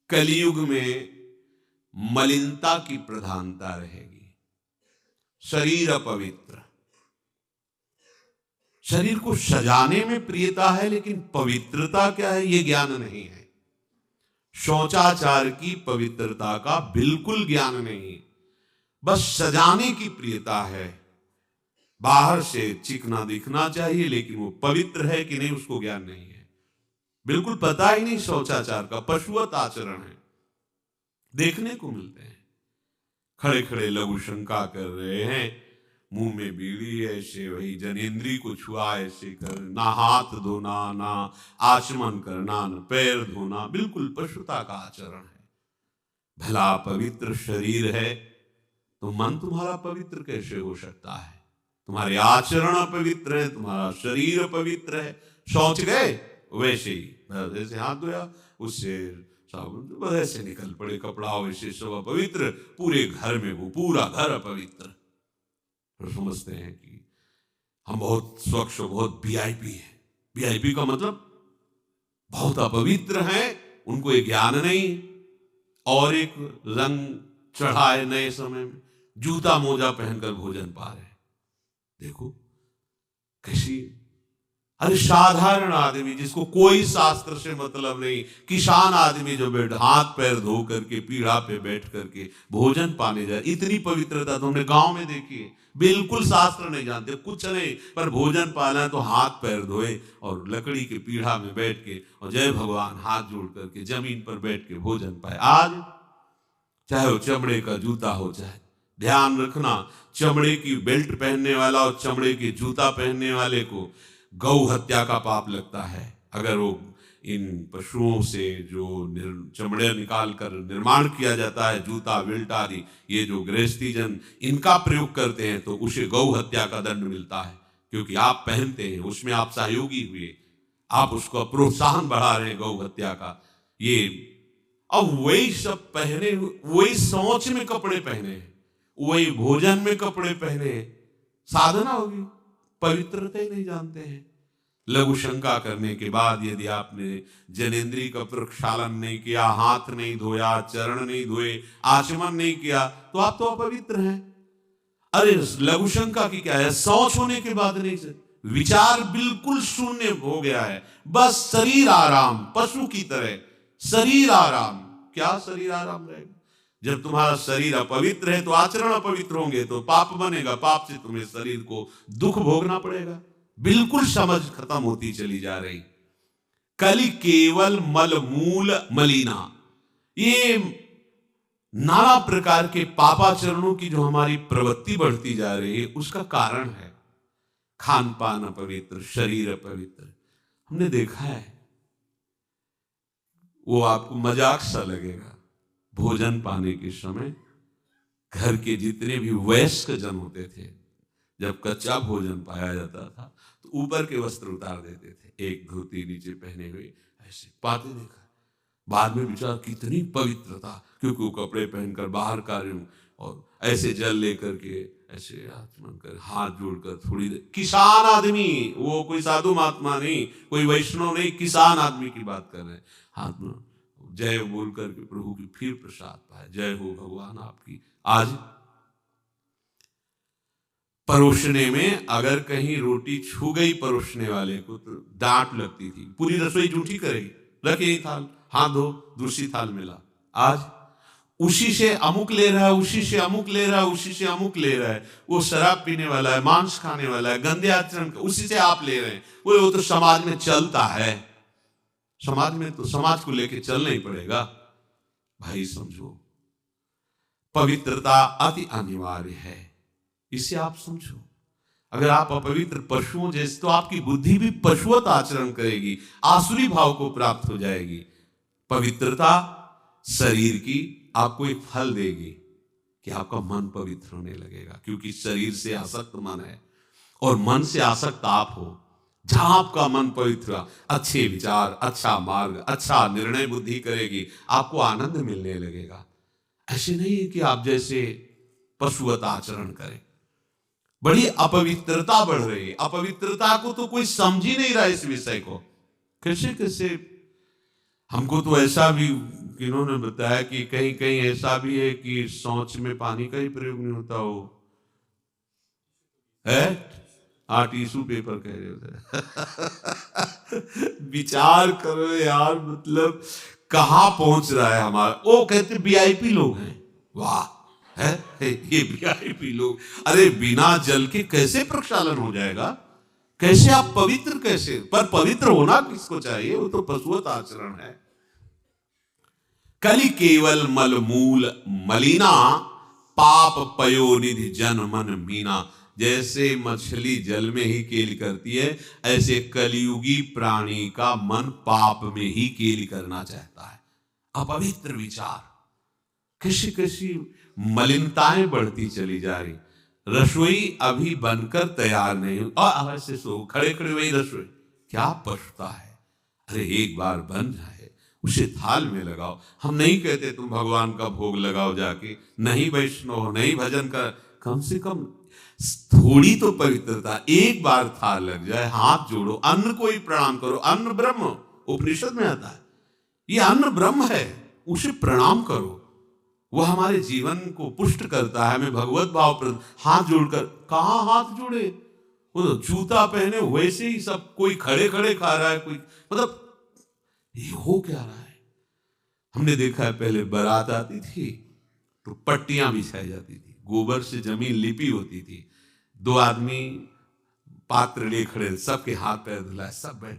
कलियुग में मलिनता की प्रधानता रहेगी। शरीर अपवित्र, शरीर को सजाने में प्रियता है, लेकिन पवित्रता क्या है ये ज्ञान नहीं है। शौचाचार की पवित्रता का बिल्कुल ज्ञान नहीं, बस सजाने की प्रियता है। बाहर से चिकना दिखना चाहिए, लेकिन वो पवित्र है कि नहीं उसको ज्ञान नहीं है। बिल्कुल पता ही नहीं शौचाचार का, पशुवत आचरण है। देखने को मिलते हैं खड़े खड़े लघु शंका कर रहे हैं, मुंह में बीड़ी ऐसे, वही जनेंद्री को छुआ ऐसे कर, ना हाथ धोना, ना आचमन करना, ना पैर धोना, बिल्कुल पशुता का आचरण है। भला पवित्र शरीर है तो मन तुम्हारा पवित्र कैसे हो सकता है? तुम्हारे आचरण अपवित्र है, तुम्हारा शरीर पवित्र है। शौच गए वैसे ही, जैसे हाथ धोया उससे साबुन बस ऐसे निकल पड़े, कपड़ा वैसे सब अपवित्र, पूरे घर में वो पूरा घर अपवित्र। तो समझते हैं कि हम बहुत स्वच्छ, बहुत वीआईपी हैं। वीआईपी का मतलब बहुत अपवित्र हैं, उनको ये ज्ञान नहीं। और एक रंग चढ़ा है नए समय में, जूता मोजा पहनकर भोजन पा रहे हैं। देखो कैसी, अरे साधारण आदमी जिसको कोई शास्त्र से मतलब नहीं, किसान आदमी जो बैठ हाथ पैर धो करके पीढ़ा पे बैठ करके भोजन पाने जाए, इतनी पवित्रता तो हमने गांव में देखी है। बिल्कुल शास्त्र नहीं जानते, कुछ नहीं, पर भोजन पाना है तो हाथ पैर धोए और लकड़ी के पीढ़ा में बैठ के और जय भगवान हाथ जोड़ करके जमीन पर बैठ के भोजन पाए। आज चाहे वो चमड़े का जूता हो, चाहे ध्यान रखना, चमड़े की बेल्ट पहनने वाला और चमड़े की जूता पहनने वाले को गौ हत्या का पाप लगता है। अगर वो इन पशुओं से जो चमड़े निकाल कर निर्माण किया जाता है, जूता बेल्ट आदि, ये जो गृहस्थी जन इनका प्रयोग करते हैं, तो उसे गौ हत्या का दंड मिलता है। क्योंकि आप पहनते हैं, उसमें आप सहयोगी हुए, आप उसको प्रोत्साहन बढ़ा रहे हैं गौ हत्या का। ये अब वही सब पहने, वही सोच में कपड़े पहने हैं, वही भोजन में कपड़े पहने हैं, साधना होगी, पवित्रता ही नहीं जानते हैं। लघु शंका करने के बाद यदि आपने जनेंद्री का प्रक्षालन नहीं किया, हाथ नहीं धोया, चरण नहीं धोए, आचमन नहीं किया, तो आप तो अपवित्र हैं। अरे लघु शंका की क्या है, शौच होने के बाद नहीं से विचार बिल्कुल शून्य हो गया है, बस शरीर आराम, पशु की तरह शरीर आराम। क्या शरीर आराम रहेगा? जब तुम्हारा शरीर अपवित्र है तो आचरण अपवित्र होंगे, तो पाप बनेगा, पाप से तुम्हें शरीर को दुख भोगना पड़ेगा। बिल्कुल समझ खत्म होती चली जा रही। कलि केवल मल मूल मलिना, ये नाना प्रकार के पापाचरणों की जो हमारी प्रवृत्ति बढ़ती जा रही है, उसका कारण है खान पान अपवित्र, शरीर अपवित्र। हमने देखा है, वो आपको मजाक सा लगेगा, भोजन पाने के समय घर के जितने भी वयस्क जन होते थे, जब कच्चा भोजन पाया जाता था तो ऊपर के वस्त्र उतार देते थे, एक धोती नीचे पहने हुए ऐसे पाते देखा। बाद में विचार कितनी पवित्रता, क्योंकि वो कपड़े पहनकर बाहर कार्य हूं और ऐसे जल लेकर के ऐसे आचमन कर हाथ जोड़कर थोड़ी देर, किसान आदमी, वो कोई साधु महात्मा नहीं, कोई वैष्णव नहीं, किसान आदमी की बात कर रहे हैं। हाथ में जय बोल करके प्रभु की फिर प्रसाद पाए, जय हो भगवान आपकी। आज परोसने में अगर कहीं रोटी छू गई परोसने वाले को तो डांट लगती थी, पूरी रसोई जूठी करेगी, रखे थाल, हाथ धो, दूसरी थाल मिला। आज उसी से अमुक ले रहा है, उसी से अमुक ले रहा है, उसी से अमुक ले रहा है, वो शराब पीने वाला है, मांस खाने वाला है, गंदे आचरण, उसी से आप ले रहे हैं। वो तो समाज में चलता है, समाज में तो समाज को लेके चलना ही पड़ेगा। भाई समझो, पवित्रता अति अनिवार्य है, इसे आप समझो। अगर आप अपवित्र पशुओं जैसे, तो आपकी बुद्धि भी पशुवत आचरण करेगी, आसुरी भाव को प्राप्त हो जाएगी। पवित्रता शरीर की आपको एक फल देगी कि आपका मन पवित्र होने लगेगा, क्योंकि शरीर से आसक्त मन है और मन से आसक्त आप हो। जहां आपका मन पवित्र, अच्छे विचार, अच्छा मार्ग, अच्छा निर्णय बुद्धि करेगी, आपको आनंद मिलने लगेगा। ऐसे नहीं है कि आप जैसे पशुवत आचरण करें। बड़ी अपवित्रता बढ़ रही है, अपवित्रता को तो कोई समझ ही नहीं रहा इस विषय को। कैसे कैसे हमको तो ऐसा भी इन्होंने बताया कि कहीं कहीं ऐसा भी है कि शौच में पानी का ही प्रयोग नहीं होता हो है। हाँ, टिश्यू पेपर कह रहे होते। विचार करो यार, मतलब कहाँ पहुंच रहा है हमारा। वो कहते वीआईपी लोग हैं, वाह है ये वीआईपी लोग। अरे बिना जल के कैसे प्रक्षालन हो जाएगा, कैसे आप पवित्र, कैसे? पर पवित्र होना किसको चाहिए, वो तो पशुवत आचरण है। कलि केवल मल मूल मलिना, पाप पयोनिधि जन मन मीना। जैसे मछली जल में ही केली करती है, ऐसे कलियुगी प्राणी का मन पाप में ही केली करना चाहता है। अपवित्र विचार, कैसी कैसी मलिनताएं बढ़ती चली जा रही। रसोई अभी बनकर तैयार नहीं हुई और ऐसे सो खड़े खड़े वही रसोई, क्या पछता है। अरे एक बार बन जाए, उसे थाल में लगाओ। हम नहीं कहते तुम भगवान का भोग लगाओ जाके, नहीं वैष्णव, नहीं भजन कर, कम से कम थोड़ी तो पवित्रता। एक बार थाल लग जाए, हाथ जोड़ो, अन्न को ही प्रणाम करो। अन्न ब्रह्म, उपनिषद में आता है, ये अन्न ब्रह्म है, उसे प्रणाम करो। वो हमारे जीवन को पुष्ट करता है, हमें भगवत भाव पर हाथ जोड़कर। कहाँ हाथ जोड़े, वो तो जूता पहने वैसे ही सब, कोई खड़े खड़े खा रहा है, कोई मतलब ये हो क्या रहा है। हमने देखा है पहले बारात आती थी तो पट्टियां बिछाई जाती थी, गोबर से जमीन लिपी होती थी, दो आदमी पात्र लिए खड़े, सबके हाथ पैर धुलाए, सब बैठ